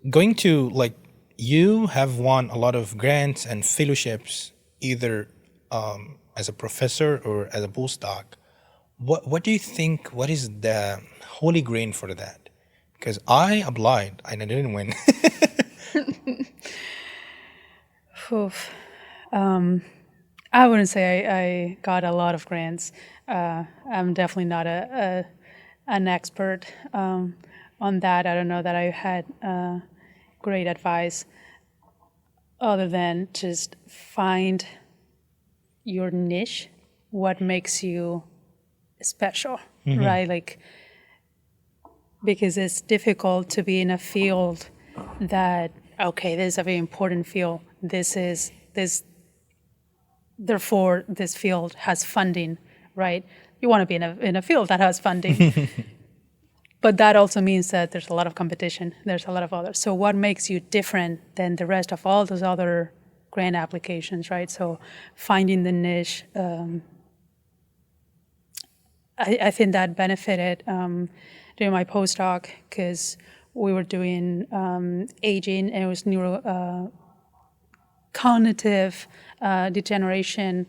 going to like, you have won a lot of grants and fellowships, either as a professor or as a postdoc. What do you think? What is the holy grail for that? Because I applied and I didn't win. Oof. I wouldn't say I got a lot of grants. I'm definitely not an expert on that. I don't know that I had great advice other than just find your niche, what makes you special, right? Like, because it's difficult to be in a field that, okay, this is a very important field. Therefore, this field has funding, right? You want to be in a field that has funding. But that also means that there's a lot of competition. There's a lot of others. So what makes you different than the rest of all those other grant applications, right? So finding the niche, I think that benefited during my postdoc because we were doing aging, and it was cognitive degeneration,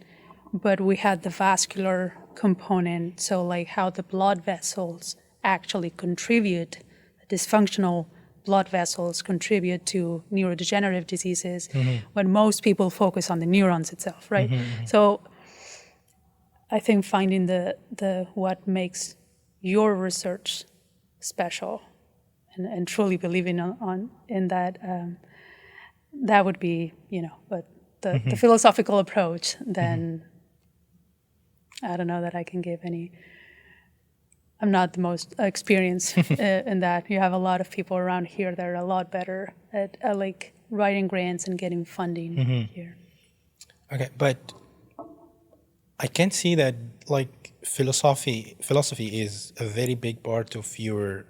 but we had the vascular component, so like how the blood vessels actually contribute, dysfunctional blood vessels contribute to neurodegenerative diseases, when most people focus on the neurons itself, right? So I think finding the what makes your research special and truly believing in that, that would be, but the philosophical approach, then I don't know that I can give any. I'm not the most experienced in that. You have a lot of people around here that are a lot better at like writing grants and getting funding here. Okay, but I can see that like philosophy is a very big part of your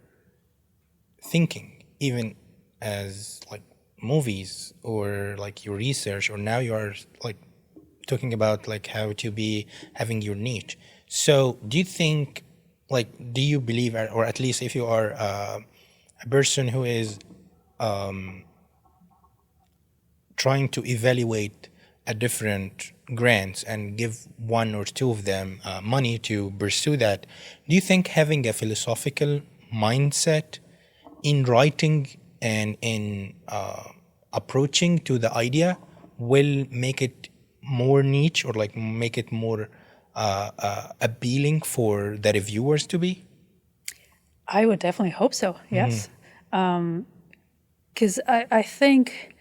thinking, even as like movies or like your research, or now you are like talking about like how to be having your niche. So do you think, like, do you believe, or at least if you are a person who is trying to evaluate a different grants and give one or two of them money to pursue that, do you think having a philosophical mindset in writing and in approaching to the idea will make it more niche, or like make it more appealing for the reviewers to be? I would definitely hope so, yes. Because I think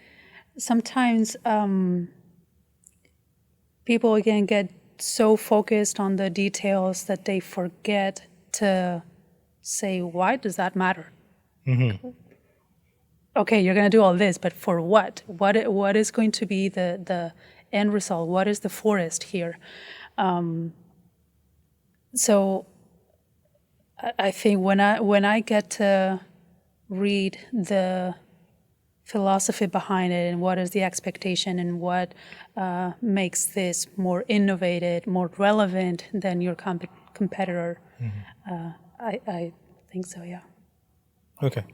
sometimes people again get so focused on the details that they forget to say, why does that matter? Okay, you're going to do all this, but for what? What is going to be the end result? What is the forest here? So I think when I get to read the philosophy behind it and what is the expectation and what makes this more innovative, more relevant than your competitor, I think so, yeah. Okay,